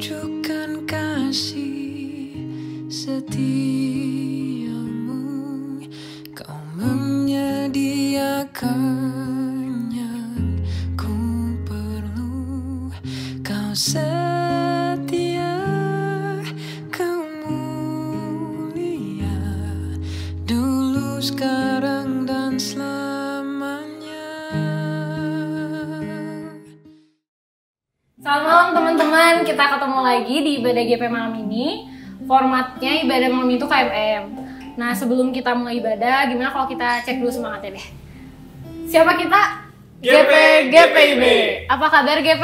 tunjukkan kasih setiamu. Kau menyediakan yang ku perlu. Kau setia, kau mulia, dulu, sekarang, dan selamanya. Selamat malam teman-teman, kita ketemu lagi di ibadah GP malam ini. Formatnya ibadah malam itu KMM. Nah, sebelum kita mulai ibadah, gimana kalau kita cek dulu semangatnya deh. Siapa kita? GP GPIB. Apa kabar GP?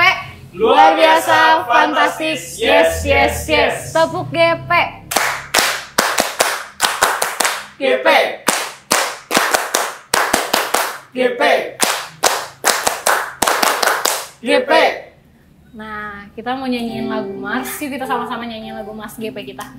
Luar biasa, fantastis, yes, yes, yes. Tepuk GP. GP GP GP. Nah, kita mau nyanyiin lagu Mars. Yuk kita sama-sama nyanyiin lagu Mars GP kita.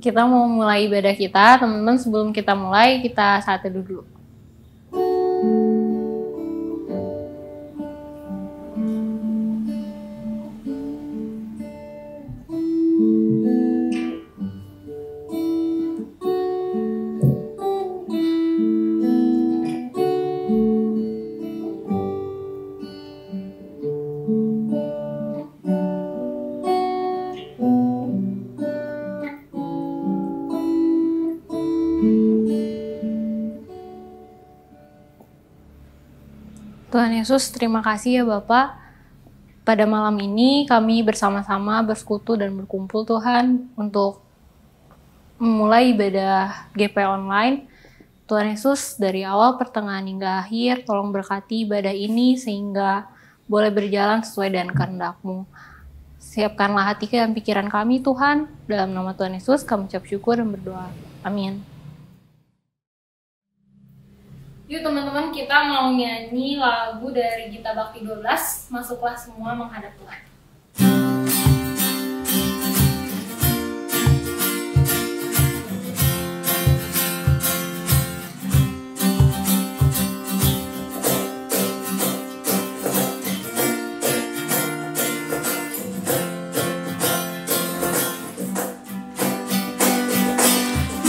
Kita mau mulai ibadah kita, teman-teman. Sebelum kita mulai, kita saat teduh dulu. Tuhan Yesus, terima kasih ya Bapak. Pada malam ini kami bersama-sama bersekutu dan berkumpul Tuhan untuk memulai ibadah GP online. Tuhan Yesus, dari awal, pertengahan hingga akhir, tolong berkati ibadah ini sehingga boleh berjalan sesuai dengan kehendak-Mu. Siapkanlah hati dan pikiran kami Tuhan. Dalam nama Tuhan Yesus kami ucap syukur dan berdoa. Amin. Yuk teman-teman, kita mau nyanyi lagu dari Gita Bakti 12, Masuklah Semua Menghadap Tuhan.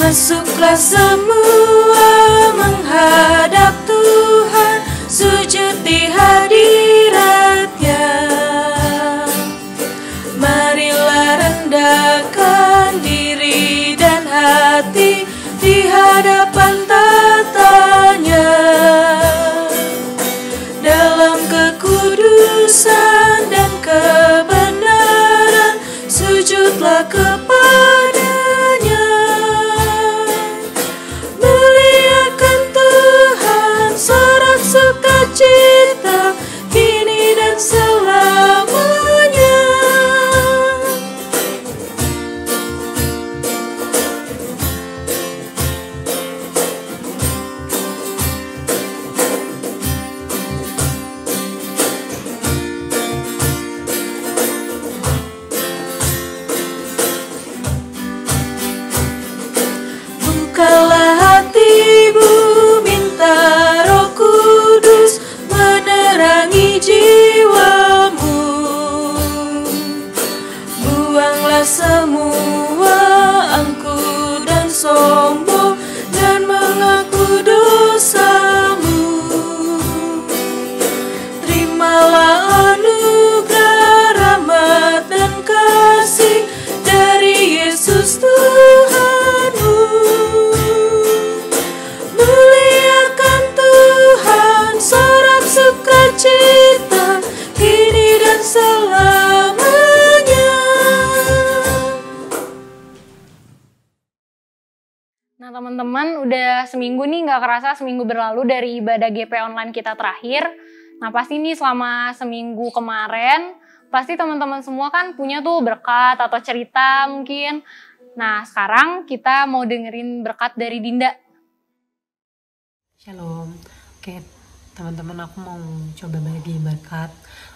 Masuklah semua menghadap Tuhan, sujud di hadirat-Nya. Marilah rendahkan diri dan hati di hadapan tata-Nya. Dalam kekudusan dan kebenaran, sujudlah kepada sukacita kini dan selamanya. Nah teman-teman, udah seminggu nih, nggak kerasa seminggu berlalu dari ibadah GP online kita terakhir. Nah pasti nih selama seminggu kemarin, pasti teman-teman semua kan punya tuh berkat atau cerita mungkin. Nah sekarang kita mau dengerin berkat dari Dinda. Shalom. Oke teman-teman, aku mau coba bagi berkat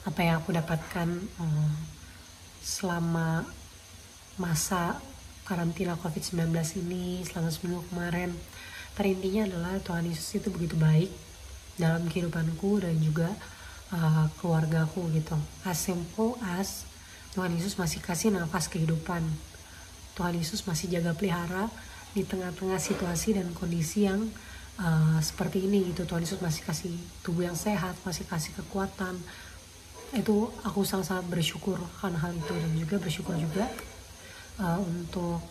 apa yang aku dapatkan selama masa karantina COVID-19 ini, selama seminggu kemarin. Pada intinya adalah Tuhan Yesus itu begitu baik dalam kehidupanku dan juga keluargaku gitu. As simple as Tuhan Yesus masih kasih nafas kehidupan. Tuhan Yesus masih jaga pelihara di tengah-tengah situasi dan kondisi yang seperti ini gitu. Tuhan Yesus masih kasih tubuh yang sehat, masih kasih kekuatan. Itu aku sangat-sangat bersyukur karena hal itu, dan juga bersyukur juga untuk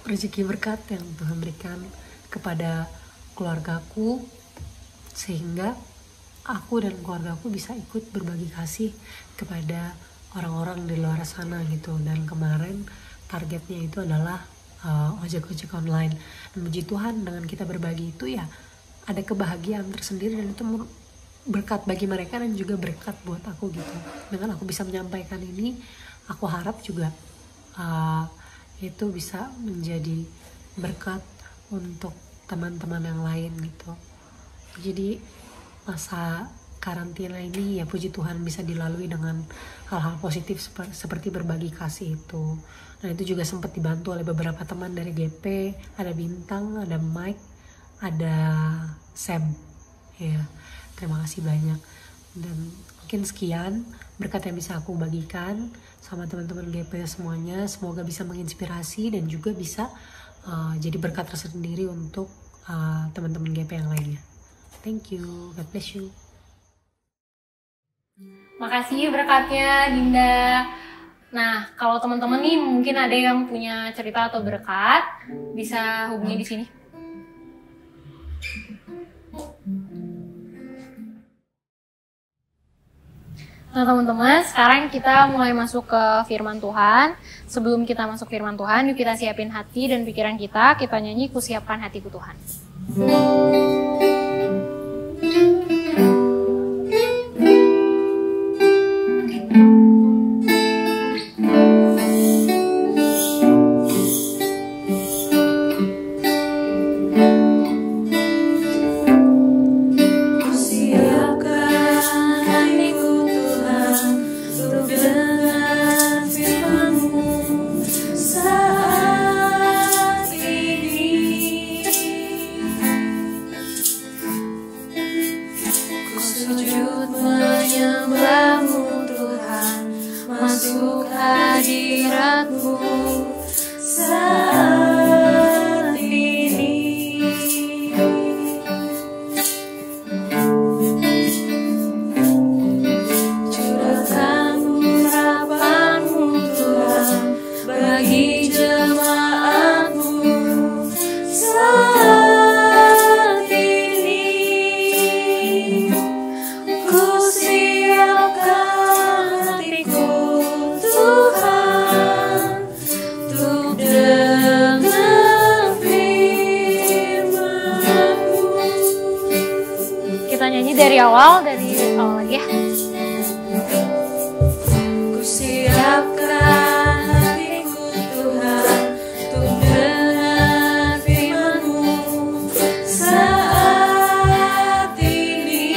rezeki berkat yang Tuhan berikan kepada keluargaku, sehingga aku dan keluargaku bisa ikut berbagi kasih kepada orang-orang di luar sana gitu. Dan kemarin targetnya itu adalah ojek-ojek online. Dan puji Tuhan, dengan kita berbagi itu ya ada kebahagiaan tersendiri, dan itu berkat bagi mereka dan juga berkat buat aku gitu. Dengan aku bisa menyampaikan ini, aku harap juga itu bisa menjadi berkat untuk teman-teman yang lain gitu. Jadi masa karantina ini ya puji Tuhan bisa dilalui dengan hal-hal positif seperti berbagi kasih itu. Dan itu juga sempat dibantu oleh beberapa teman dari GP, ada Bintang, ada Mike, ada Sam. Ya, terima kasih banyak. Dan mungkin sekian berkat yang bisa aku bagikan sama teman-teman GP semuanya. Semoga bisa menginspirasi dan juga bisa jadi berkat tersendiri untuk teman-teman GP yang lainnya. Thank you, God bless you. Makasih berkatnya Dinda. Nah, kalau teman-teman nih mungkin ada yang punya cerita atau berkat, bisa hubungi di sini. Nah teman-teman, sekarang kita mulai masuk ke firman Tuhan. Sebelum kita masuk firman Tuhan, yuk kita siapin hati dan pikiran kita. Kita nyanyi Kusiapkan Hatiku Tuhan. Dari awal lagi ya. Kusiapkan hatiku Tuhan untuk dengar firman-Mu saat ini.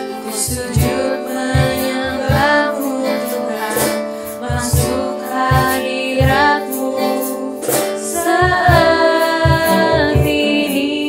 Ku sujud menyembah-Mu Tuhan, masuk hadirat-Mu saat ini.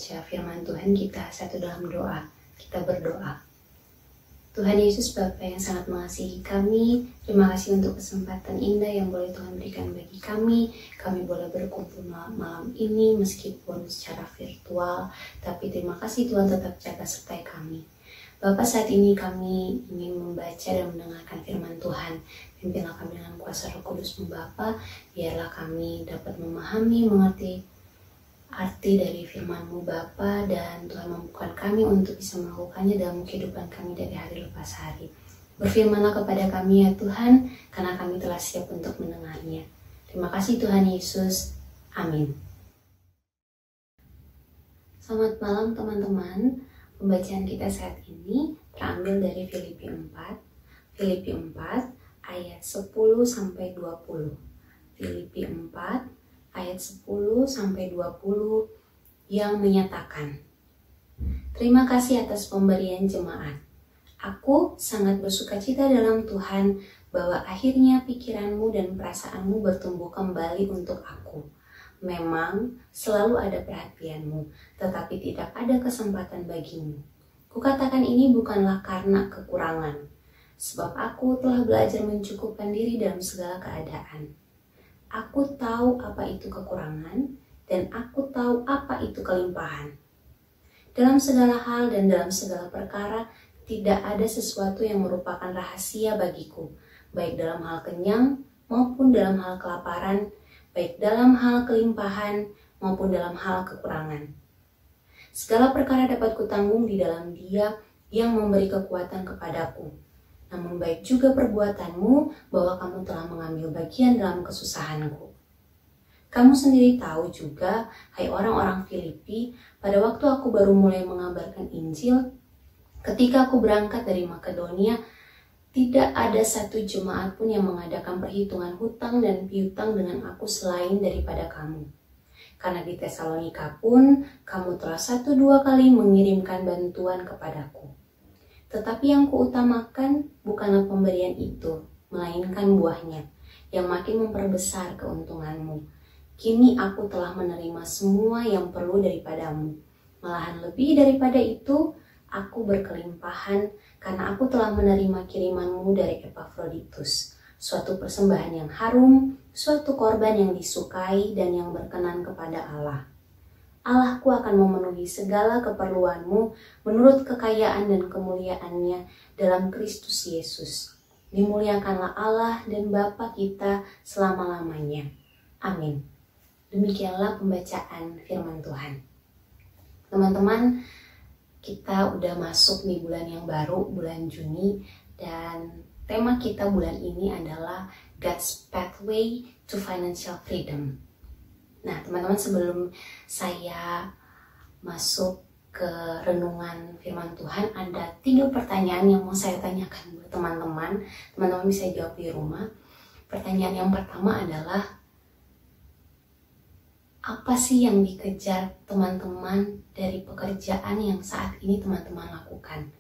membaca firman Tuhan kita satu dalam doa. Kita berdoa. Tuhan Yesus, Bapa yang sangat mengasihi kami, terima kasih untuk kesempatan indah yang boleh Tuhan berikan bagi kami. Kami boleh berkumpul malam ini meskipun secara virtual, tapi terima kasih Tuhan tetap jaga sertai kami. Bapak, saat ini kami ingin membaca dan mendengarkan firman Tuhan. Pimpinlah kami dengan kuasa Roh Kudus-Mu Bapa, biarlah kami dapat memahami, mengerti arti dari firman-Mu Bapa, dan Tuhan mampukan kami untuk bisa melakukannya dalam kehidupan kami dari hari lepas hari. Berfirmanlah kepada kami ya Tuhan, karena kami telah siap untuk mendengarnya. Terima kasih Tuhan Yesus. Amin. Selamat malam teman-teman. Pembacaan kita saat ini terambil dari Filipi 4. Filipi 4 ayat 10-20. Filipi 4 ayat 10-20 yang menyatakan, terima kasih atas pemberian jemaat. Aku sangat bersukacita dalam Tuhan bahwa akhirnya pikiranmu dan perasaanmu bertumbuh kembali untuk aku. Memang selalu ada perhatianmu, tetapi tidak ada kesempatan bagimu. Kukatakan ini bukanlah karena kekurangan, sebab aku telah belajar mencukupkan diri dalam segala keadaan. Aku tahu apa itu kekurangan, dan aku tahu apa itu kelimpahan. Dalam segala hal dan dalam segala perkara, tidak ada sesuatu yang merupakan rahasia bagiku, baik dalam hal kenyang maupun dalam hal kelaparan, baik dalam hal kelimpahan maupun dalam hal kekurangan. Segala perkara dapat kutanggung di dalam Dia yang memberi kekuatan kepadaku. Namun baik juga perbuatanmu bahwa kamu telah mengambil bagian dalam kesusahanku. Kamu sendiri tahu juga, hai orang-orang Filipi, pada waktu aku baru mulai mengabarkan Injil, ketika aku berangkat dari Makedonia, tidak ada satu jemaat pun yang mengadakan perhitungan hutang dan piutang dengan aku selain daripada kamu. Karena di Tesalonika pun, kamu telah 1-2 kali mengirimkan bantuan kepadaku. Tetapi yang kuutamakan bukanlah pemberian itu, melainkan buahnya, yang makin memperbesar keuntunganmu. Kini aku telah menerima semua yang perlu daripadamu. Malahan lebih daripada itu, aku berkelimpahan karena aku telah menerima kirimanmu dari Epafroditus, suatu persembahan yang harum, suatu korban yang disukai dan yang berkenan kepada Allah. Allahku akan memenuhi segala keperluanmu menurut kekayaan dan kemuliaannya dalam Kristus Yesus. Dimuliakanlah Allah dan Bapa kita selama-lamanya. Amin. Demikianlah pembacaan firman Tuhan. Teman-teman, kita udah masuk di bulan yang baru, bulan Juni, dan tema kita bulan ini adalah God's Pathway to Financial Freedom. Nah, teman-teman, sebelum saya masuk ke renungan firman Tuhan, ada 3 pertanyaan yang mau saya tanyakan buat teman-teman. Teman-teman bisa jawab di rumah. Pertanyaan yang pertama adalah, apa sih yang dikejar teman-teman dari pekerjaan yang saat ini teman-teman lakukan?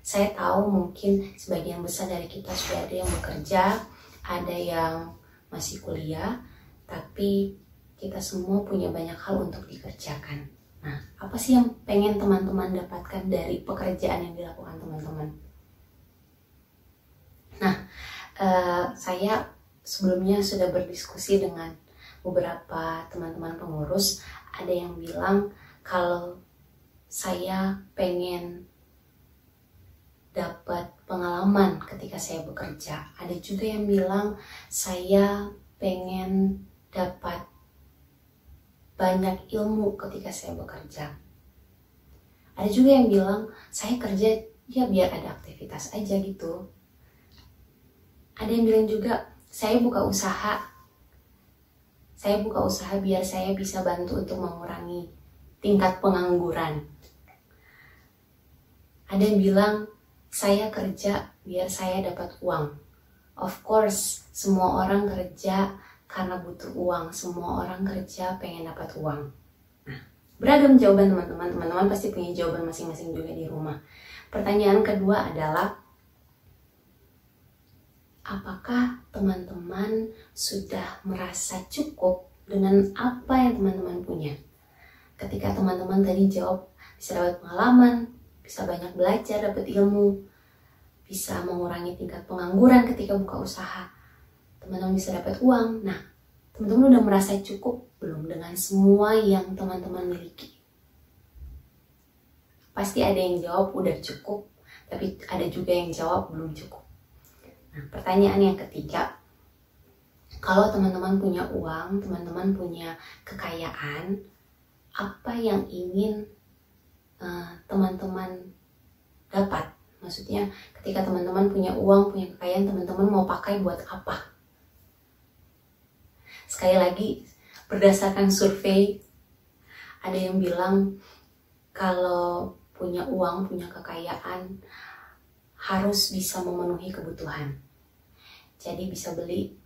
Saya tahu mungkin sebagian besar dari kita sudah ada yang bekerja, ada yang masih kuliah, tapi kita semua punya banyak hal untuk dikerjakan. Nah, apa sih yang pengen teman-teman dapatkan dari pekerjaan yang dilakukan teman-teman? Nah, saya sebelumnya sudah berdiskusi dengan beberapa teman-teman pengurus. Ada yang bilang kalau saya pengen dapat pengalaman ketika saya bekerja. Ada juga yang bilang saya pengen dapat banyak ilmu ketika saya bekerja. Ada juga yang bilang saya kerja ya biar ada aktivitas aja gitu. Ada yang bilang juga saya buka usaha. Saya buka usaha biar saya bisa bantu untuk mengurangi tingkat pengangguran. Ada yang bilang saya kerja biar saya dapat uang. Of course, semua orang kerja karena butuh uang. Semua orang kerja pengen dapat uang. Nah, beragam jawaban teman-teman. Teman-teman pasti punya jawaban masing-masing juga di rumah. Pertanyaan kedua adalah, apakah teman-teman sudah merasa cukup dengan apa yang teman-teman punya? ketika teman-teman tadi jawab bisa dapat pengalaman, bisa banyak belajar, dapat ilmu, bisa mengurangi tingkat pengangguran ketika buka usaha, teman-teman bisa dapat uang. Nah, teman-teman udah merasa cukup belum dengan semua yang teman-teman miliki? Pasti ada yang jawab udah cukup, tapi ada juga yang jawab belum cukup. Nah, pertanyaan yang ketiga, kalau teman-teman punya uang, teman-teman punya kekayaan, apa yang ingin teman-teman dapat? Maksudnya ketika teman-teman punya uang, punya kekayaan, teman-teman mau pakai buat apa? Sekali lagi, berdasarkan survei, ada yang bilang kalau punya uang, punya kekayaan, harus bisa memenuhi kebutuhan. Jadi bisa beli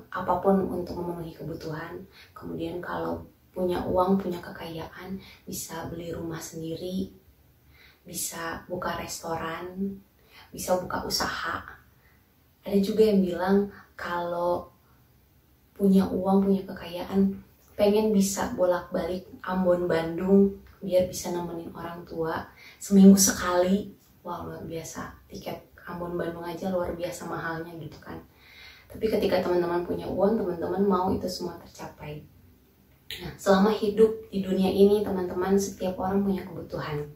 apapun untuk memenuhi kebutuhan. Kemudian kalau punya uang, punya kekayaan, bisa beli rumah sendiri, bisa buka restoran, bisa buka usaha. Ada juga yang bilang kalau punya uang, punya kekayaan, pengen bisa bolak-balik Ambon Bandung biar bisa nemenin orang tua seminggu sekali. Wow, luar biasa. Tiket Ambon Bandung aja luar biasa mahalnya gitu kan. Tapi ketika teman-teman punya uang, teman-teman mau itu semua tercapai. Nah, selama hidup di dunia ini, teman-teman, setiap orang punya kebutuhan.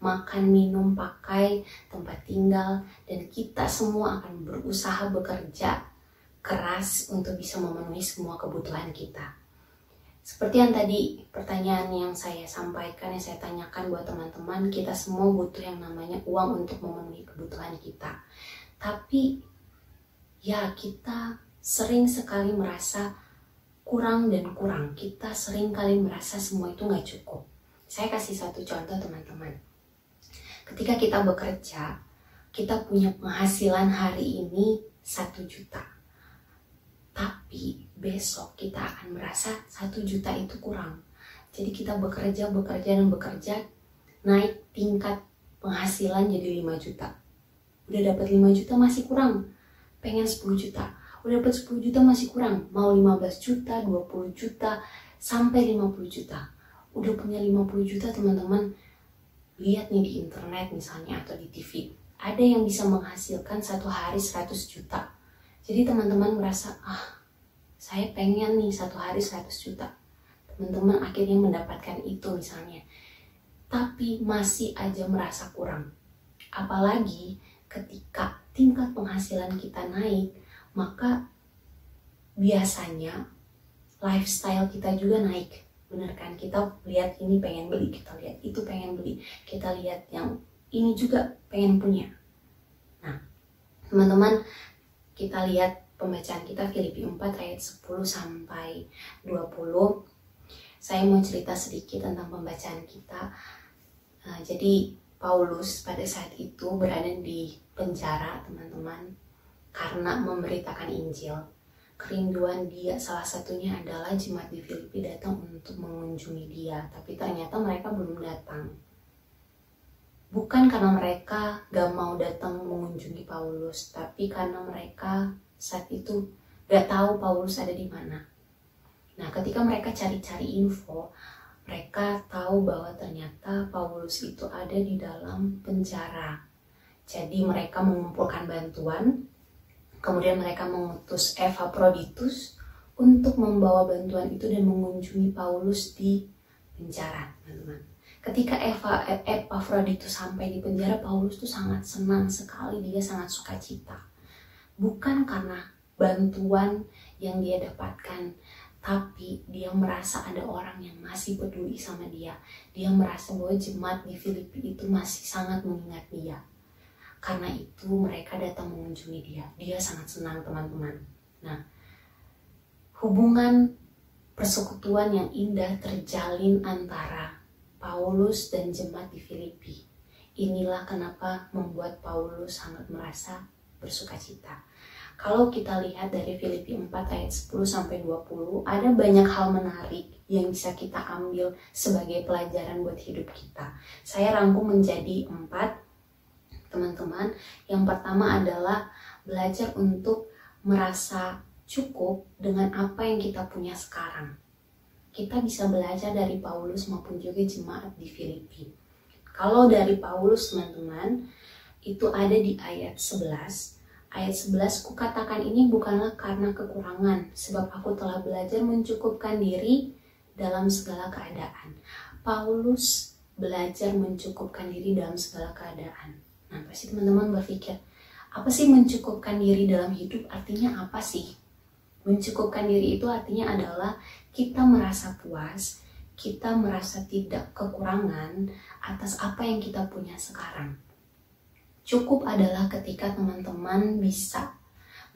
Makan, minum, pakai, tempat tinggal, dan kita semua akan berusaha bekerja keras untuk bisa memenuhi semua kebutuhan kita. Seperti yang tadi pertanyaan yang saya sampaikan, yang saya tanyakan buat teman-teman, kita semua butuh yang namanya uang untuk memenuhi kebutuhan kita. Tapi ya, kita sering sekali merasa kurang dan kurang. Kita sering kali merasa semua itu nggak cukup. Saya kasih satu contoh, teman-teman. Ketika kita bekerja, kita punya penghasilan hari ini 1 juta. Tapi besok kita akan merasa 1 juta itu kurang. Jadi kita bekerja, naik tingkat penghasilan jadi 5 juta. Udah dapat 5 juta masih kurang. Pengen 10 juta. Udah dapat 10 juta masih kurang. Mau 15 juta, 20 juta, sampai 50 juta. Udah punya 50 juta, teman-teman. Lihat nih di internet misalnya atau di TV. Ada yang bisa menghasilkan satu hari 100 juta. Jadi teman-teman merasa, saya pengen nih satu hari 100 juta. Teman-teman akhirnya mendapatkan itu misalnya. Tapi masih aja merasa kurang. Apalagi ketika tingkat penghasilan kita naik, maka biasanya lifestyle kita juga naik. Bener kan? Kita lihat ini pengen beli, kita lihat itu pengen beli, kita lihat yang ini juga pengen punya. Nah, teman-teman, kita lihat pembacaan kita Filipi 4 ayat 10 sampai 20. Saya mau cerita sedikit tentang pembacaan kita. Jadi Paulus pada saat itu berada di penjara, teman-teman, karena memberitakan Injil. Kerinduan dia salah satunya adalah jemaat di Filipi datang untuk mengunjungi dia, tapi ternyata mereka belum datang. Bukan karena mereka gak mau datang mengunjungi Paulus, tapi karena mereka saat itu gak tahu Paulus ada di mana. Nah, ketika mereka cari-cari info, mereka tahu bahwa ternyata Paulus itu ada di dalam penjara. Jadi mereka mengumpulkan bantuan, kemudian mereka mengutus Epaphroditus untuk membawa bantuan itu dan mengunjungi Paulus di penjara, teman-teman. Ketika Epaphroditus sampai di penjara, Paulus tuh sangat senang sekali, dia sangat sukacita. Bukan karena bantuan yang dia dapatkan, tapi dia merasa ada orang yang masih peduli sama dia. Dia merasa bahwa jemaat di Filipi itu masih sangat mengingat dia. Karena itu mereka datang mengunjungi dia. Dia sangat senang, teman-teman. Nah, hubungan persekutuan yang indah terjalin antara Paulus dan jemaat di Filipi. Inilah kenapa membuat Paulus sangat merasa bersukacita. Kalau kita lihat dari Filipi 4 ayat 10 sampai 20, ada banyak hal menarik yang bisa kita ambil sebagai pelajaran buat hidup kita. Saya rangkum menjadi 4, teman-teman. Yang pertama adalah belajar untuk merasa cukup dengan apa yang kita punya sekarang. kita bisa belajar dari Paulus maupun juga jemaat di Filipi. Kalau dari Paulus teman-teman, itu ada di ayat 11. Ayat 11, kukatakan ini bukanlah karena kekurangan, sebab aku telah belajar mencukupkan diri dalam segala keadaan. Paulus belajar mencukupkan diri dalam segala keadaan. Nah, pasti teman-teman berpikir, apa sih mencukupkan diri dalam hidup? Artinya apa sih? Mencukupkan diri itu artinya adalah kita merasa puas, kita merasa tidak kekurangan atas apa yang kita punya sekarang. Cukup adalah ketika teman-teman bisa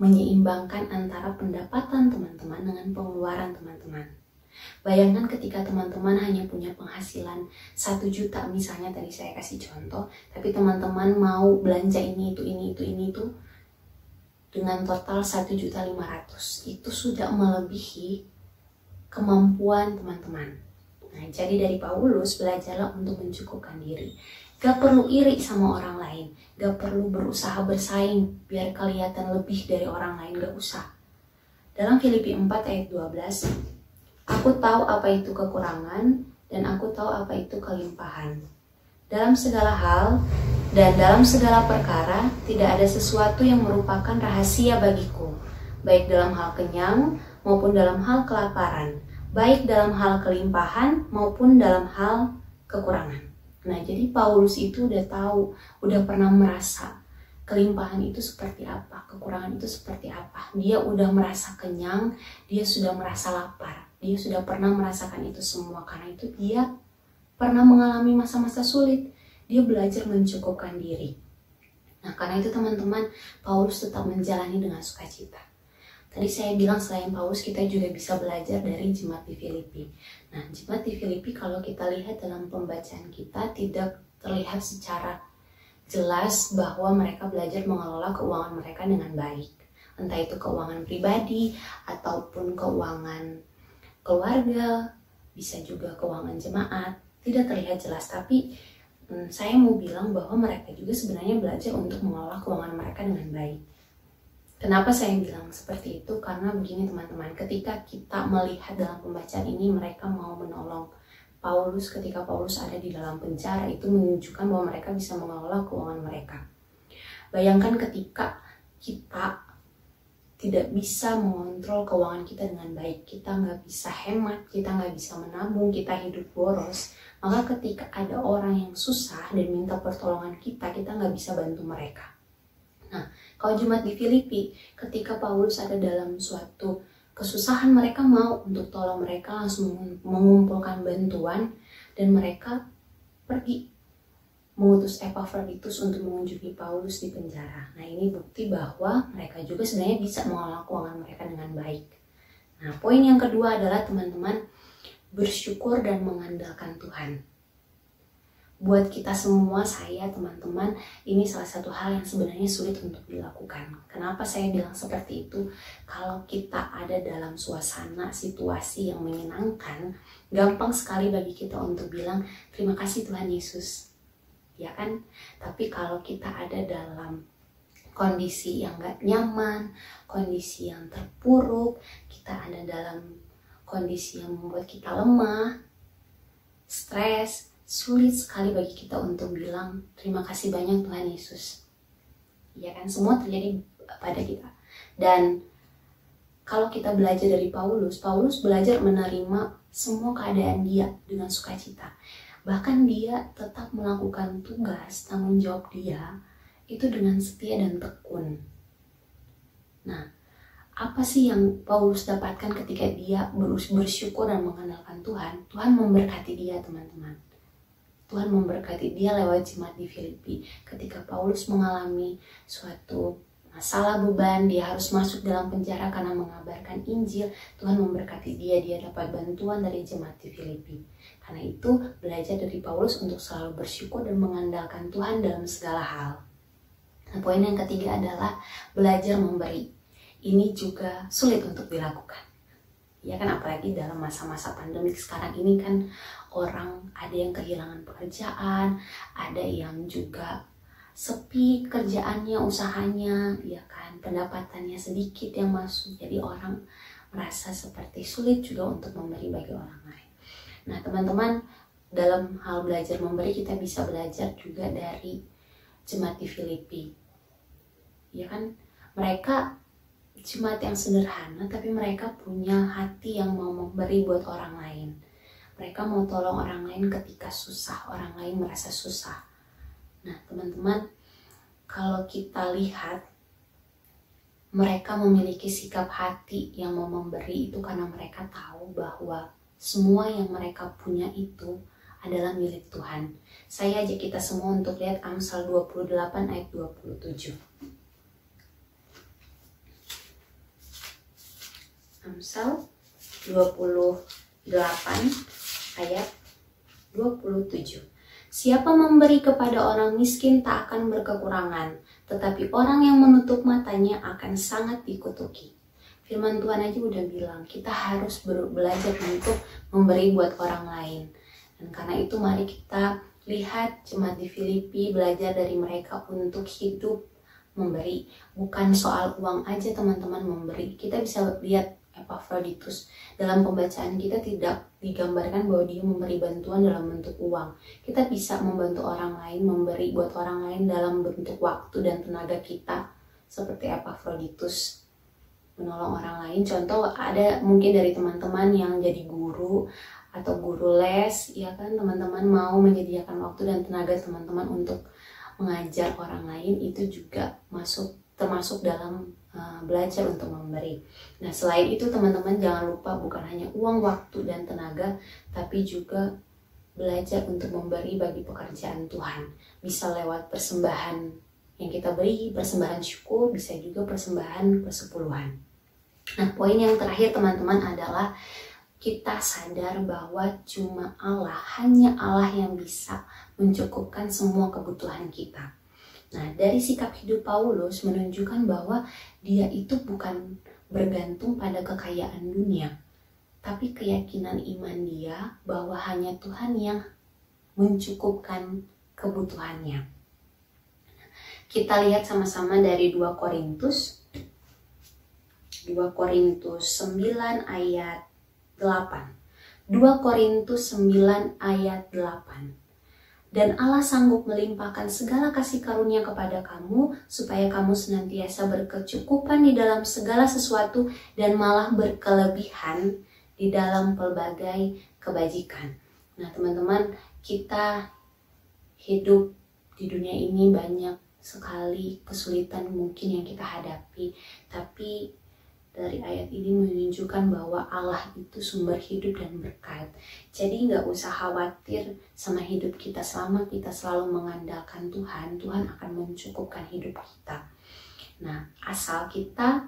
menyeimbangkan antara pendapatan teman-teman dengan pengeluaran teman-teman. Bayangkan ketika teman-teman hanya punya penghasilan 1 juta misalnya, tadi saya kasih contoh, tapi teman-teman mau belanja ini itu dengan total 1.500.000, itu sudah melebihi kemampuan teman-teman. Nah, jadi dari Paulus, belajarlah untuk mencukupkan diri. Gak perlu iri sama orang lain, gak perlu berusaha bersaing biar kelihatan lebih dari orang lain, gak usah. Dalam Filipi 4 ayat 12, aku tahu apa itu kekurangan dan aku tahu apa itu kelimpahan. Dalam segala hal dan dalam segala perkara tidak ada sesuatu yang merupakan rahasia bagiku, baik dalam hal kenyang maupun dalam hal kelaparan, baik dalam hal kelimpahan maupun dalam hal kekurangan. Nah, jadi Paulus itu udah tahu, udah pernah merasa kelimpahan itu seperti apa, kekurangan itu seperti apa. Dia udah merasa kenyang, dia sudah merasa lapar, dia sudah pernah merasakan itu semua. Karena itu dia pernah mengalami masa-masa sulit, dia belajar mencukupkan diri. Nah, karena itu teman-teman, Paulus tetap menjalani dengan sukacita. Tadi saya bilang selain Paulus, kita juga bisa belajar dari jemaat di Filipi. Nah, jemaat di Filipi kalau kita lihat dalam pembacaan kita tidak terlihat secara jelas bahwa mereka belajar mengelola keuangan mereka dengan baik. Entah itu keuangan pribadi ataupun keuangan keluarga, bisa juga keuangan jemaat. Tidak terlihat jelas, tapi saya mau bilang bahwa mereka juga sebenarnya belajar untuk mengelola keuangan mereka dengan baik. Kenapa saya bilang seperti itu? Karena begini teman-teman, ketika kita melihat dalam pembacaan ini mereka mau menolong Paulus ketika Paulus ada di dalam penjara, itu menunjukkan bahwa mereka bisa mengelola keuangan mereka. Bayangkan ketika kita tidak bisa mengontrol keuangan kita dengan baik, kita nggak bisa hemat, kita nggak bisa menabung, kita hidup boros, maka ketika ada orang yang susah dan minta pertolongan kita nggak bisa bantu mereka. Nah, kalau jemaat di Filipi, ketika Paulus ada dalam suatu kesusahan, mereka mau untuk tolong mereka, langsung mengumpulkan bantuan, dan mereka pergi mengutus Epaphroditus untuk mengunjungi Paulus di penjara. Nah, ini bukti bahwa mereka juga sebenarnya bisa mengelola keuangan mereka dengan baik. Nah, poin yang kedua adalah teman-teman, bersyukur dan mengandalkan Tuhan. Buat kita semua, saya, teman-teman, ini salah satu hal yang sebenarnya sulit untuk dilakukan. Kenapa saya bilang seperti itu? Kalau kita ada dalam suasana, situasi yang menyenangkan, gampang sekali bagi kita untuk bilang, terima kasih Tuhan Yesus. Ya kan? Tapi kalau kita ada dalam kondisi yang gak nyaman, kondisi yang terpuruk, kita ada dalam kondisi yang membuat kita lemah, stres, sulit sekali bagi kita untuk bilang terima kasih banyak Tuhan Yesus. Ya kan, semua terjadi pada kita. Dan kalau kita belajar dari Paulus belajar menerima semua keadaan dia dengan sukacita. Bahkan dia tetap melakukan tugas, tanggung jawab dia itu dengan setia dan tekun. Nah, apa sih yang Paulus dapatkan ketika dia bersyukur dan mengandalkan Tuhan? Tuhan memberkati dia, teman-teman. Tuhan memberkati dia lewat jemaat di Filipi. Ketika Paulus mengalami suatu masalah beban, dia harus masuk dalam penjara karena mengabarkan Injil, Tuhan memberkati dia dapat bantuan dari jemaat di Filipi. Karena itu, belajar dari Paulus untuk selalu bersyukur dan mengandalkan Tuhan dalam segala hal. Nah, poin yang ketiga adalah belajar memberi. Ini juga sulit untuk dilakukan. Ya kan, apalagi dalam masa-masa pandemik sekarang ini kan, orang ada yang kehilangan pekerjaan, ada yang juga sepi kerjaannya, usahanya, ya kan, pendapatannya sedikit yang masuk. Jadi orang merasa seperti sulit juga untuk memberi bagi orang lain. Nah teman-teman, dalam hal belajar memberi kita bisa belajar juga dari jemaat di Filipi. Ya kan, mereka jemaat yang sederhana tapi mereka punya hati yang mau memberi buat orang lain. Mereka mau tolong orang lain ketika susah, orang lain merasa susah. Nah teman-teman, kalau kita lihat mereka memiliki sikap hati yang mau memberi itu karena mereka tahu bahwa semua yang mereka punya itu adalah milik Tuhan. Saya ajak kita semua untuk lihat Amsal 28 ayat 27. Amsal 28 ayat 27. Siapa memberi kepada orang miskin tak akan berkekurangan, tetapi orang yang menutup matanya akan sangat dikutuki. Firman Tuhan aja udah bilang, kita harus belajar untuk memberi buat orang lain. Dan karena itu mari kita lihat jemaat di Filipi, belajar dari mereka untuk hidup memberi. Bukan soal uang aja teman-teman memberi. Kita bisa lihat Epaphroditus. Dalam pembacaan kita tidak digambarkan bahwa dia memberi bantuan dalam bentuk uang. Kita bisa membantu orang lain, memberi buat orang lain dalam bentuk waktu dan tenaga kita. Seperti Epaphroditus menolong orang lain. Contoh ada mungkin dari teman-teman yang jadi guru atau guru les, ya kan, teman-teman mau menyediakan waktu dan tenaga teman-teman untuk mengajar orang lain, itu juga termasuk dalam belajar untuk memberi. Nah selain itu teman-teman jangan lupa bukan hanya uang, waktu, dan tenaga, tapi juga belajar untuk memberi bagi pekerjaan Tuhan. Bisa lewat persembahan yang kita beri, persembahan syukur, bisa juga persembahan persepuluhan. Nah poin yang terakhir teman-teman adalah kita sadar bahwa cuma Allah, hanya Allah yang bisa mencukupkan semua kebutuhan kita. Nah, dari sikap hidup Paulus menunjukkan bahwa dia itu bukan bergantung pada kekayaan dunia, tapi keyakinan iman dia bahwa hanya Tuhan yang mencukupkan kebutuhannya. Kita lihat sama-sama dari 2 Korintus 9 ayat 8. 2 Korintus 9 ayat 8. Dan Allah sanggup melimpahkan segala kasih karunia kepada kamu, supaya kamu senantiasa berkecukupan di dalam segala sesuatu dan malah berkelebihan di dalam pelbagai kebajikan. Nah teman-teman, kita hidup di dunia ini banyak sekali kesulitan mungkin yang kita hadapi, tapi dari ayat ini menunjukkan bahwa Allah itu sumber hidup dan berkat. Jadi nggak usah khawatir sama hidup kita selama kita selalu mengandalkan Tuhan. Tuhan akan mencukupkan hidup kita. Nah, asal kita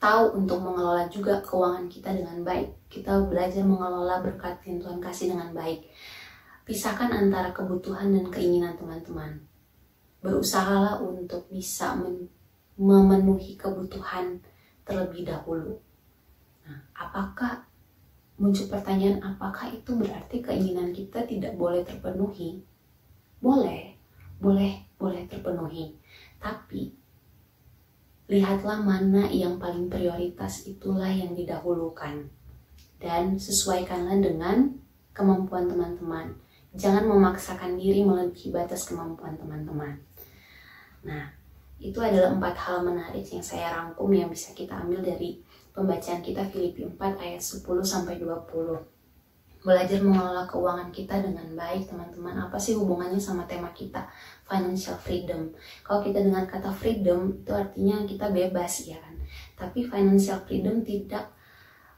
tahu untuk mengelola juga keuangan kita dengan baik. Kita belajar mengelola berkat yang Tuhan kasih dengan baik. Pisahkan antara kebutuhan dan keinginan teman-teman. Berusahalah untuk bisa memenuhi kebutuhan terlebih dahulu. Nah, apakah muncul pertanyaan, apakah itu berarti keinginan kita tidak boleh terpenuhi? Boleh terpenuhi. Tapi lihatlah mana yang paling prioritas, itulah yang didahulukan. Dan sesuaikanlah dengan kemampuan teman-teman. Jangan memaksakan diri melebihi batas kemampuan teman-teman. Nah, itu adalah 4 hal menarik yang saya rangkum yang bisa kita ambil dari pembacaan kita Filipi 4 ayat 10-20. Belajar mengelola keuangan kita dengan baik teman-teman. Apa sih hubungannya sama tema kita? Financial freedom. Kalau kita dengar kata freedom, itu artinya kita bebas ya kan. Tapi financial freedom tidak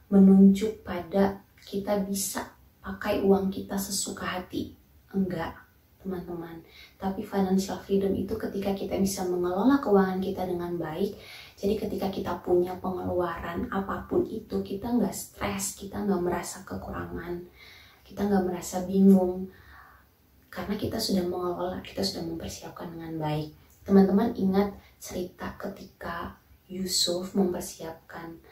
menunjuk pada kita bisa pakai uang kita sesuka hati. Enggak teman-teman, tapi financial freedom itu ketika kita bisa mengelola keuangan kita dengan baik. Jadi ketika kita punya pengeluaran apapun itu, kita nggak stres, kita nggak merasa kekurangan, kita nggak merasa bingung, karena kita sudah mengelola, kita sudah mempersiapkan dengan baik. Teman-teman ingat cerita ketika Yusuf mempersiapkan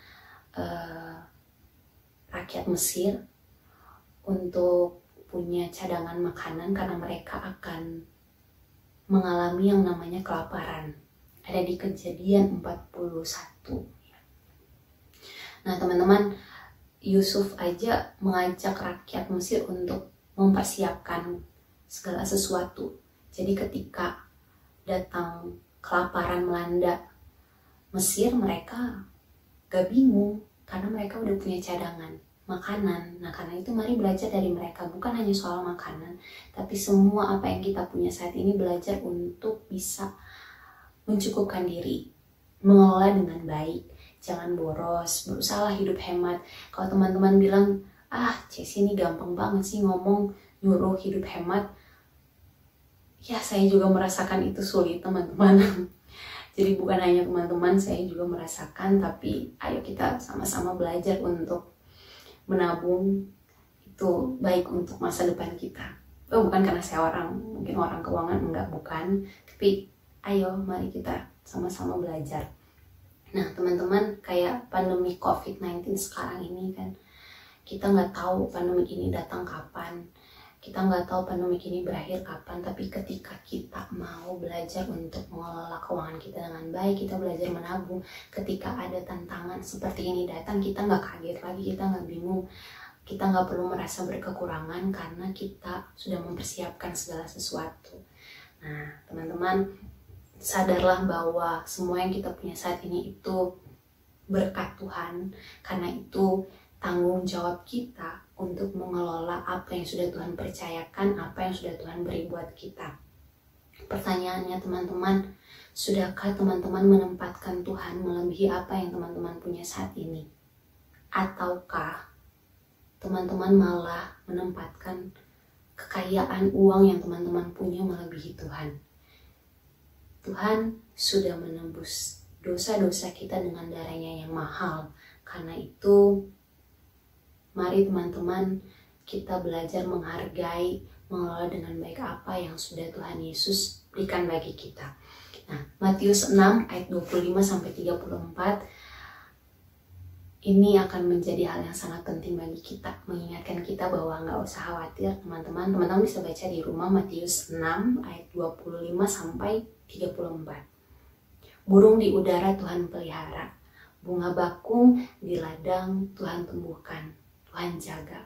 rakyat Mesir untuk punya cadangan makanan karena mereka akan mengalami yang namanya kelaparan. Ada di Kejadian 41. Nah teman-teman, Yusuf aja mengajak rakyat Mesir untuk mempersiapkan segala sesuatu. Jadi ketika datang kelaparan melanda Mesir, mereka gak bingung karena mereka udah punya cadangan makanan. Nah karena itu mari belajar dari mereka, bukan hanya soal makanan, tapi semua apa yang kita punya saat ini, belajar untuk bisa mencukupkan diri, mengelola dengan baik. Jangan boros, berusaha hidup hemat. Kalau teman-teman bilang, Cesi ini gampang banget sih ngomong nyuruh hidup hemat, ya saya juga merasakan itu sulit teman-teman. Jadi bukan hanya teman-teman, saya juga merasakan, tapi ayo kita sama-sama belajar untuk menabung. Itu baik untuk masa depan kita. Bukan karena saya mungkin orang keuangan, enggak, bukan. Tapi ayo mari kita sama-sama belajar. Nah teman-teman, kayak pandemi COVID-19 sekarang ini kan, kita nggak tahu pandemi ini datang kapan, kita nggak tahu pandemi ini berakhir kapan, tapi ketika kita mau belajar untuk mengelola keuangan kita dengan baik, kita belajar menabung, ketika ada tantangan seperti ini datang, kita nggak kaget lagi, kita nggak bingung, kita nggak perlu merasa berkekurangan karena kita sudah mempersiapkan segala sesuatu. Nah teman-teman, sadarlah bahwa semua yang kita punya saat ini itu berkat Tuhan. Karena itu tanggung jawab kita untuk mengelola apa yang sudah Tuhan percayakan, apa yang sudah Tuhan beri buat kita. Pertanyaannya teman-teman, sudahkah teman-teman menempatkan Tuhan melebihi apa yang teman-teman punya saat ini? Ataukah teman-teman malah menempatkan kekayaan uang yang teman-teman punya melebihi Tuhan? Tuhan sudah menembus dosa-dosa kita dengan darahnya yang mahal. Karena itu, mari teman-teman kita belajar menghargai, mengelola dengan baik apa yang sudah Tuhan Yesus berikan bagi kita. Nah, Matius 6 ayat 25-34, ini akan menjadi hal yang sangat penting bagi kita, mengingatkan kita bahwa nggak usah khawatir teman-teman. Teman-teman bisa baca di rumah Matius 6 ayat 25-34. Burung di udara Tuhan pelihara, bunga bakung di ladang Tuhan tumbuhkan, Tuhan jaga.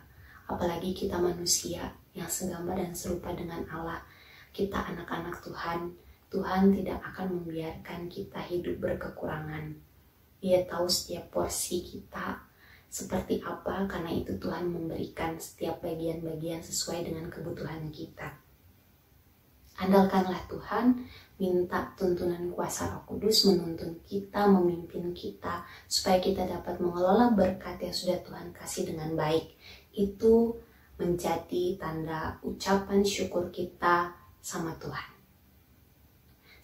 Apalagi kita manusia yang segambar dan serupa dengan Allah, kita anak-anak Tuhan, Tuhan tidak akan membiarkan kita hidup berkekurangan. Dia tahu setiap porsi kita seperti apa, karena itu Tuhan memberikan setiap bagian-bagian sesuai dengan kebutuhan kita. Andalkanlah Tuhan, minta tuntunan kuasa Roh Kudus menuntun kita, memimpin kita, supaya kita dapat mengelola berkat yang sudah Tuhan kasih dengan baik. Itu menjadi tanda ucapan syukur kita sama Tuhan.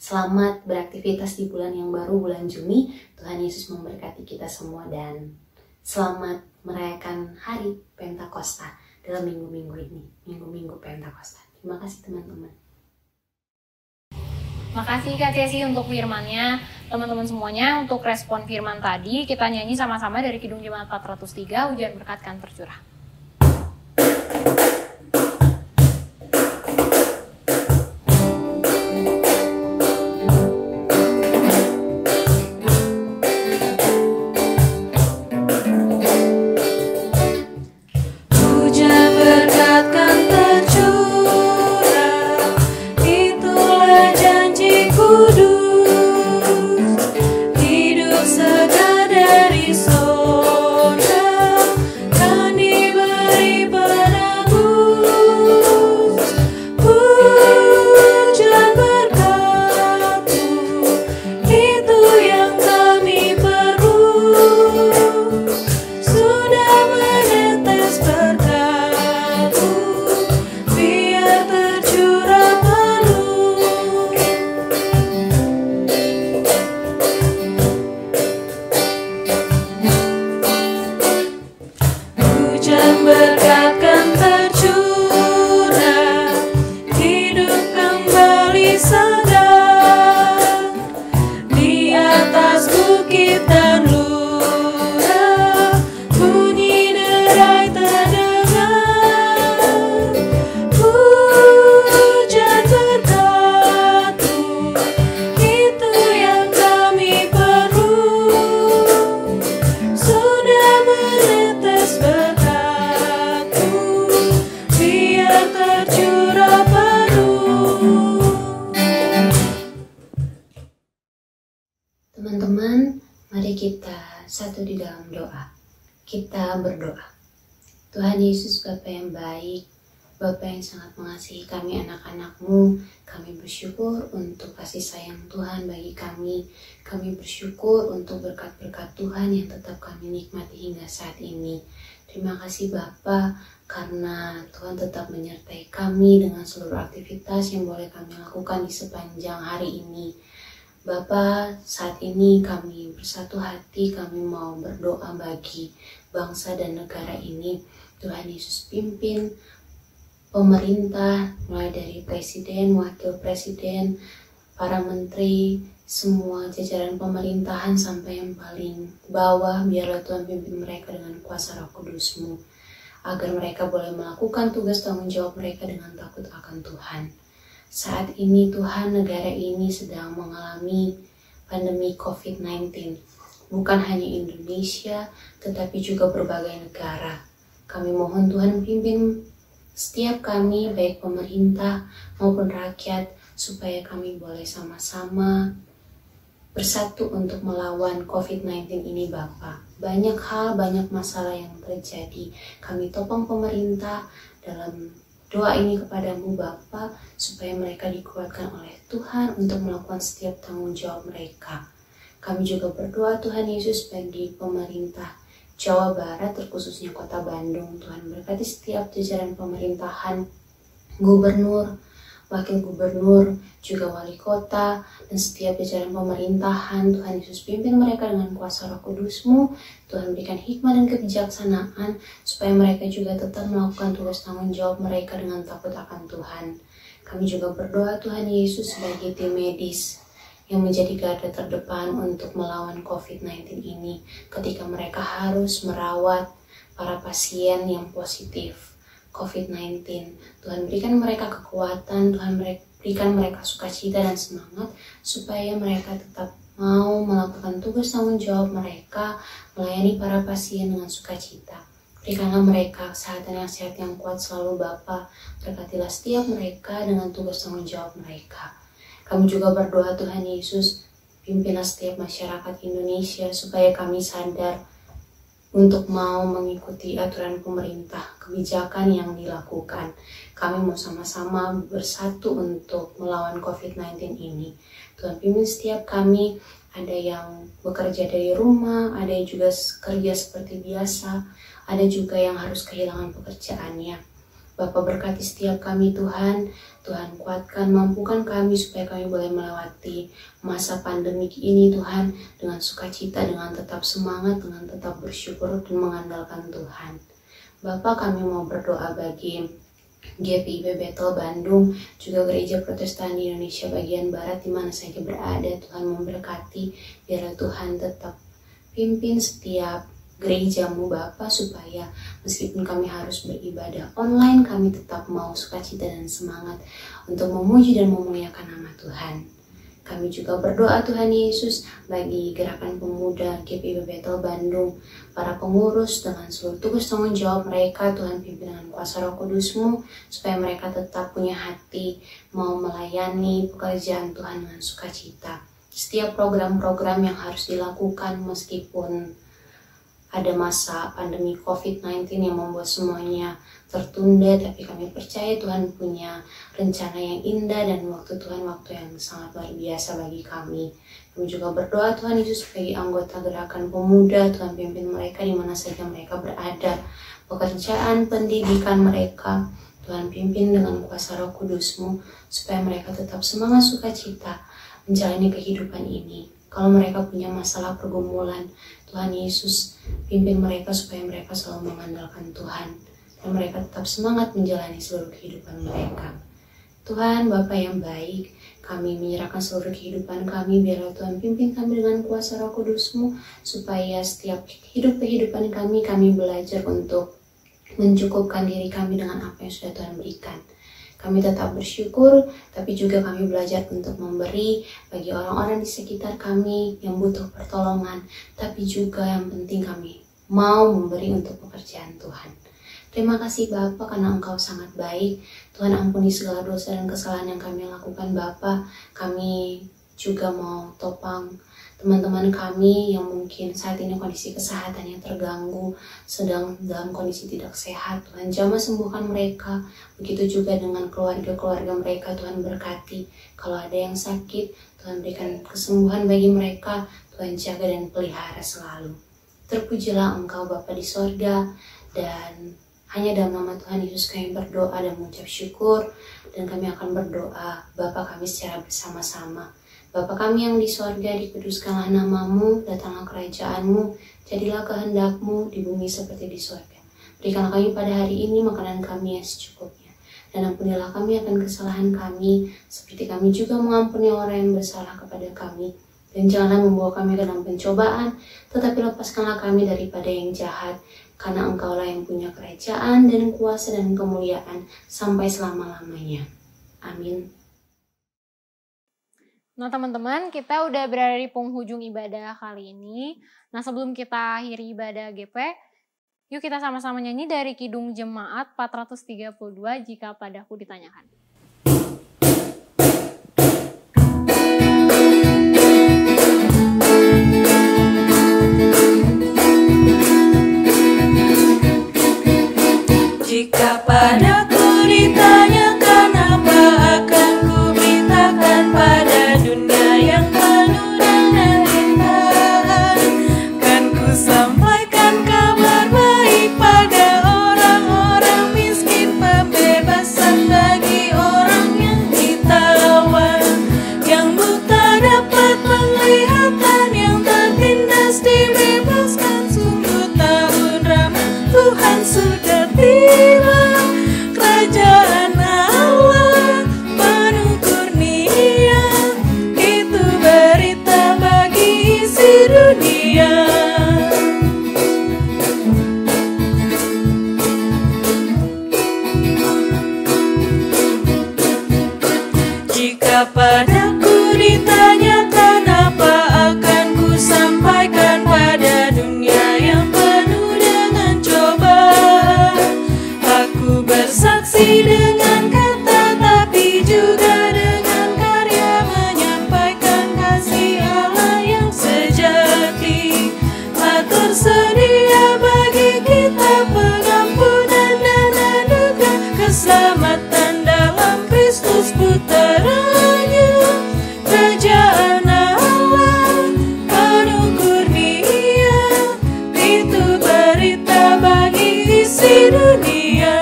Selamat beraktivitas di bulan yang baru, bulan Juni. Tuhan Yesus memberkati kita semua dan selamat merayakan hari Pentakosta dalam minggu-minggu ini, minggu-minggu Pentakosta. Terima kasih teman-teman. Makasih Kak Cesi untuk firmannya. Teman-teman semuanya, untuk respon firman tadi, kita nyanyi sama-sama dari Kidung Jemaat 403, Hujan Berkat Kan Tercurah. Hujan berkat kan tercurah, itulah janji kudus. Hidup segar dari sorga kan kita satu di dalam doa. Kita berdoa. Tuhan Yesus, Bapa yang baik, Bapa yang sangat mengasihi kami anak-anak-Mu, kami bersyukur untuk kasih sayang Tuhan bagi kami. Kami bersyukur untuk berkat-berkat Tuhan yang tetap kami nikmati hingga saat ini. Terima kasih Bapa, karena Tuhan tetap menyertai kami dengan seluruh aktivitas yang boleh kami lakukan di sepanjang hari ini. Bapa, saat ini kami bersatu hati, kami mau berdoa bagi bangsa dan negara ini. Tuhan Yesus pimpin pemerintah, mulai dari presiden, wakil presiden, para menteri, semua jajaran pemerintahan sampai yang paling bawah. Biarlah Tuhan pimpin mereka dengan kuasa Roh Kudus-Mu, agar mereka boleh melakukan tugas tanggung jawab mereka dengan takut akan Tuhan. Saat ini Tuhan, negara ini sedang mengalami pandemi COVID-19. Bukan hanya Indonesia, tetapi juga berbagai negara. Kami mohon Tuhan pimpin setiap kami, baik pemerintah maupun rakyat, supaya kami boleh sama-sama bersatu untuk melawan COVID-19 ini Bapa. Banyak hal, banyak masalah yang terjadi. Kami topang pemerintah dalam doa ini kepadamu Bapa, supaya mereka dikuatkan oleh Tuhan untuk melakukan setiap tanggung jawab mereka. Kami juga berdoa Tuhan Yesus bagi pemerintah Jawa Barat, terkhususnya Kota Bandung. Tuhan berkati setiap jajaran pemerintahan, gubernur, wakil gubernur, juga wali kota, dan setiap jajaran pemerintahan. Tuhan Yesus pimpin mereka dengan kuasa Roh Kudus-Mu. Tuhan berikan hikmah dan kebijaksanaan, supaya mereka juga tetap melakukan tugas tanggung jawab mereka dengan takut akan Tuhan. Kami juga berdoa Tuhan Yesus sebagai tim medis yang menjadi garda terdepan untuk melawan COVID-19 ini, ketika mereka harus merawat para pasien yang positif COVID-19. Tuhan berikan mereka kekuatan, Tuhan berikan mereka sukacita dan semangat, supaya mereka tetap mau melakukan tugas tanggung jawab mereka, melayani para pasien dengan sukacita. Berikanlah mereka kesehatan yang sehat yang kuat selalu Bapa. Berkatilah setiap mereka dengan tugas tanggung jawab mereka. Kami juga berdoa Tuhan Yesus, pimpinlah setiap masyarakat Indonesia supaya kami sadar untuk mau mengikuti aturan pemerintah, kebijakan yang dilakukan. Kami mau sama-sama bersatu untuk melawan COVID-19 ini. Tuhan pimpin setiap kami, ada yang bekerja dari rumah, ada yang juga kerja seperti biasa, ada juga yang harus kehilangan pekerjaannya. Bapa berkati setiap kami Tuhan, Tuhan kuatkan, mampukan kami supaya kami boleh melewati masa pandemik ini Tuhan dengan sukacita, dengan tetap semangat, dengan tetap bersyukur dan mengandalkan Tuhan. Bapa, kami mau berdoa bagi GPIB Bethel Bandung, juga Gereja Protestan di Indonesia bagian Barat, di mana saja berada. Tuhan memberkati, biarlah Tuhan tetap pimpin setiap gerejamu Bapa, supaya meskipun kami harus beribadah online, kami tetap mau sukacita dan semangat untuk memuji dan memuliakan nama Tuhan. Kami juga berdoa Tuhan Yesus bagi gerakan pemuda GPIB Bethel Bandung, para pengurus dengan seluruh tugas tanggung jawab mereka. Tuhan pimpin dengan kuasa Roh Kudus-Mu, supaya mereka tetap punya hati mau melayani pekerjaan Tuhan dengan sukacita. Setiap program-program yang harus dilakukan meskipun ada masa pandemi COVID-19 yang membuat semuanya tertunda, tapi kami percaya Tuhan punya rencana yang indah dan waktu Tuhan waktu yang sangat luar biasa bagi kami. Kami juga berdoa Tuhan Yesus bagi anggota gerakan pemuda, Tuhan pimpin mereka di mana saja mereka berada, pekerjaan, pendidikan mereka, Tuhan pimpin dengan kuasa Roh Kudus-Mu, supaya mereka tetap semangat sukacita menjalani kehidupan ini. Kalau mereka punya masalah pergumulan, Tuhan Yesus pimpin mereka supaya mereka selalu mengandalkan Tuhan, dan mereka tetap semangat menjalani seluruh kehidupan mereka. Tuhan, Bapa yang baik, kami menyerahkan seluruh kehidupan kami, biarlah Tuhan pimpin kami dengan kuasa Roh Kudus-Mu, supaya setiap kehidupan kami belajar untuk mencukupkan diri kami dengan apa yang sudah Tuhan berikan. Kami tetap bersyukur, tapi juga kami belajar untuk memberi bagi orang-orang di sekitar kami yang butuh pertolongan, tapi juga yang penting kami mau memberi untuk pekerjaan Tuhan. Terima kasih Bapa, karena Engkau sangat baik. Tuhan ampuni segala dosa dan kesalahan yang kami lakukan Bapa. Kami juga mau topang teman-teman kami yang mungkin saat ini kondisi kesehatannya terganggu, sedang dalam kondisi tidak sehat. Tuhan jamah sembuhkan mereka. Begitu juga dengan keluarga-keluarga mereka, Tuhan berkati. Kalau ada yang sakit, Tuhan berikan kesembuhan bagi mereka. Tuhan jaga dan pelihara selalu. Terpujilah Engkau Bapa di sorga, dan hanya dalam nama Tuhan Yesus kami berdoa dan mengucap syukur, dan kami akan berdoa Bapa kami secara bersama-sama. Bapa kami yang di sorga, dikuduskanlah namamu, datanglah kerajaanmu, jadilah kehendakmu di bumi seperti di sorga. Berikanlah kami pada hari ini makanan kami yang secukupnya, dan ampunilah kami akan kesalahan kami, seperti kami juga mengampuni orang yang bersalah kepada kami. Dan janganlah membawa kami ke dalam pencobaan, tetapi lepaskanlah kami daripada yang jahat, karena Engkaulah yang punya kerajaan dan kuasa dan kemuliaan sampai selama-lamanya. Amin. Nah teman-teman, kita udah berada di penghujung ibadah kali ini. Nah sebelum kita akhiri ibadah GP, yuk kita sama-sama nyanyi dari Kidung Jemaat 432, Jika Padaku Ditanyakan. Jika padaku ditanyakan apa akan ku beritakan pada dunia yang penuh dengan rintangan. Kan ku sampaikan kabar baik pada orang-orang miskin, pembebasan bagi orang yang ditawan, yang buta dapat penglihatan, yang tertindas dibebaskan. Sungguh tahun rahmat Tuhan sudah tiba. Kerajaan Allah penuh kurnia, itu berita bagi isi dunia. Jika padaku ditanyakan apa akan ku sampaikan pada dunia yang penuh dengan cobaan. Aku bersaksi dengan kata tapi juga dengan karya, menyampaikan kasih Allah yang sejati. Telah tersedia bagi kita pengampunan dan anugerah, keselamatan dalam Kristus putranya. Kerajaan Allah penuh kurnia, itu berita bagi isi dunia.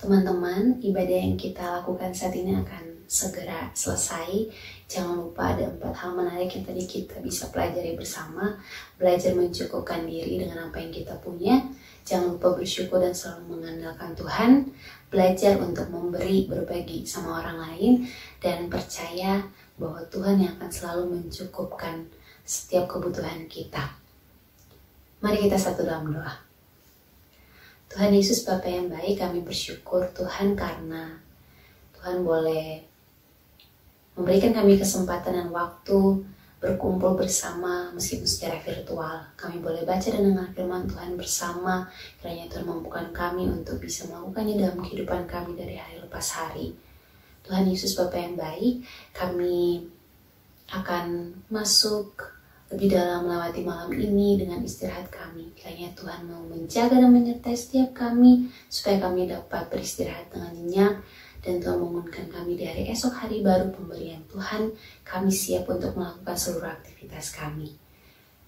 Teman-teman, ibadah yang kita lakukan saat ini akan segera selesai. Jangan lupa ada 4 hal menarik yang tadi kita bisa pelajari bersama. Belajar mencukupkan diri dengan apa yang kita punya. Jangan lupa bersyukur dan selalu mengandalkan Tuhan. Belajar untuk memberi, berbagi sama orang lain. Dan percaya bahwa Tuhan yang akan selalu mencukupkan setiap kebutuhan kita. Mari kita satu dalam doa. Tuhan Yesus Bapa yang baik, kami bersyukur Tuhan karena Tuhan boleh memberikan kami kesempatan dan waktu berkumpul bersama meskipun secara virtual. Kami boleh baca dan dengar firman Tuhan bersama. Kiranya Tuhan mampukan kami untuk bisa melakukannya dalam kehidupan kami dari hari lepas hari. Tuhan Yesus Bapa yang baik, kami akan masuk lebih dalam melewati malam ini dengan istirahat kami. Kiranya Tuhan mau menjaga dan menyertai setiap kami, supaya kami dapat beristirahat dengan nyenyak, dan Tuhan membangunkan kami di hari esok, hari baru pemberian Tuhan. Kami siap untuk melakukan seluruh aktivitas kami.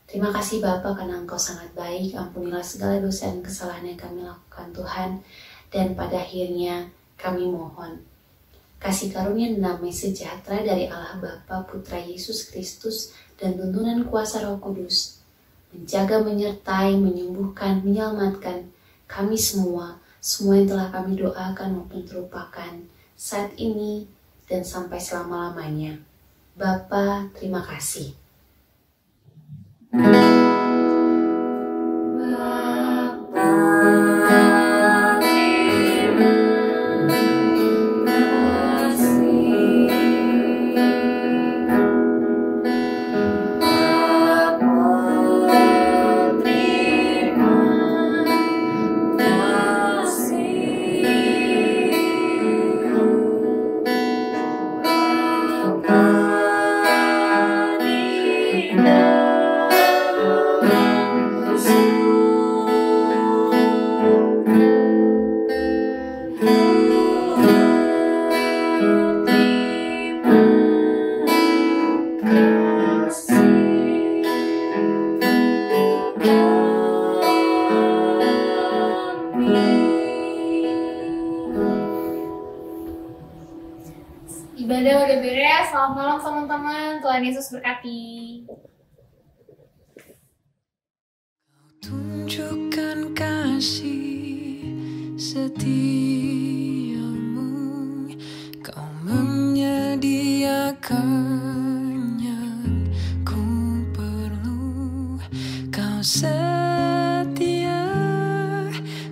Terima kasih Bapa karena Engkau sangat baik. Ampunilah segala dosa dan kesalahan yang kami lakukan Tuhan. Dan pada akhirnya kami mohon kasih karunia dan damai sejahtera dari Allah Bapa, Putra Yesus Kristus, dan tuntunan kuasa Roh Kudus menjaga, menyertai, menyembuhkan, menyelamatkan kami semua yang telah kami doakan maupun terupakan saat ini dan sampai selama-lamanya. Bapa, terima kasih. udah beres. Selamat malam teman-teman. Tuhan Yesus berkati. Tunjukkan kasih setiamu, kau menyediakan yang ku perlu. Kau setia,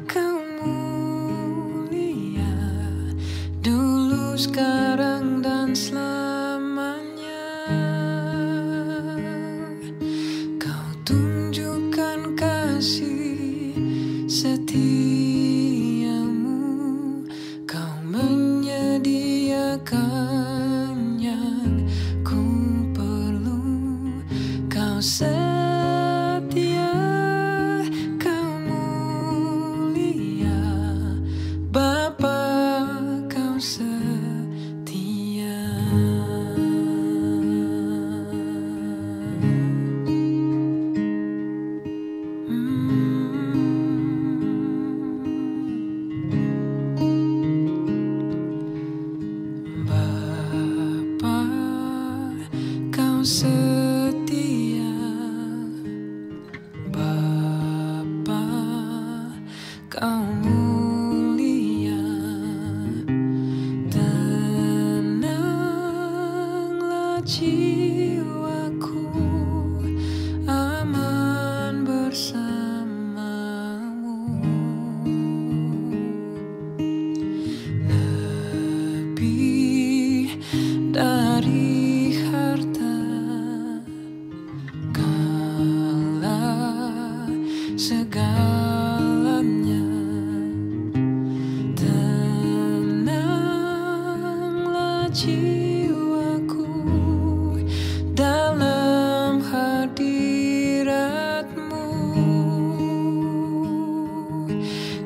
kau mulia, dulu, sekarang, dan selamanya. Kau tunjukkan kasih setiamu, kau menyediakan yang ku perlu. Kau setia, kau mulia, Bapa, kau setia. Bapa, kau setia. Bapa, kau mulia. Tenanglah jiwaku, aman bersamamu. Lebih dari harta, Kaulah segalanya. Tenanglah jiwaku dalam hadirat-Mu.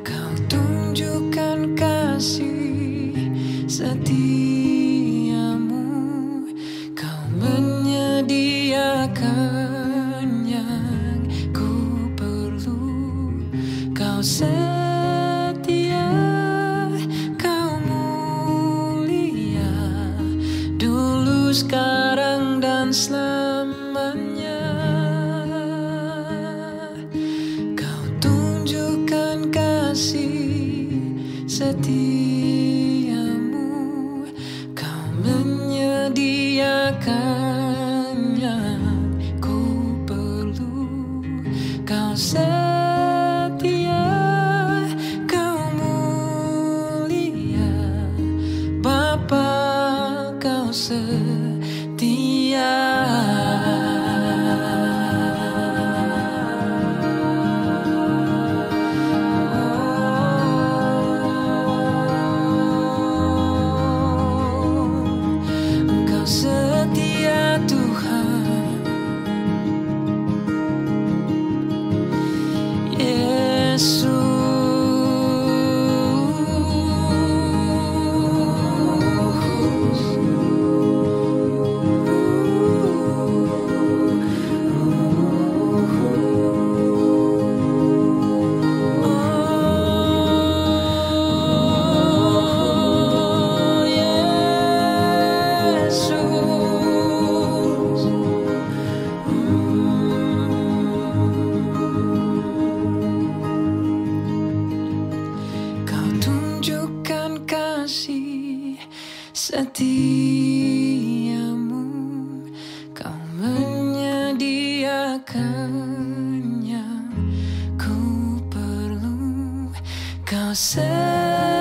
Kau tunjukkan kasih setiamu, kau menyediakan yang ku perlu. Kau setia, kau mulia, dulu, sekarang, dan selamanya. Kau tunjukkan kasih setiamu, kau menyediakan yang ku perlu. Kau setia, kau mulia, Bapa, kau setia. Engkau setia, Tuhan. Kau tunjukkan kasih setiamu, kau menyediakan yang ku perlu. Kau setia,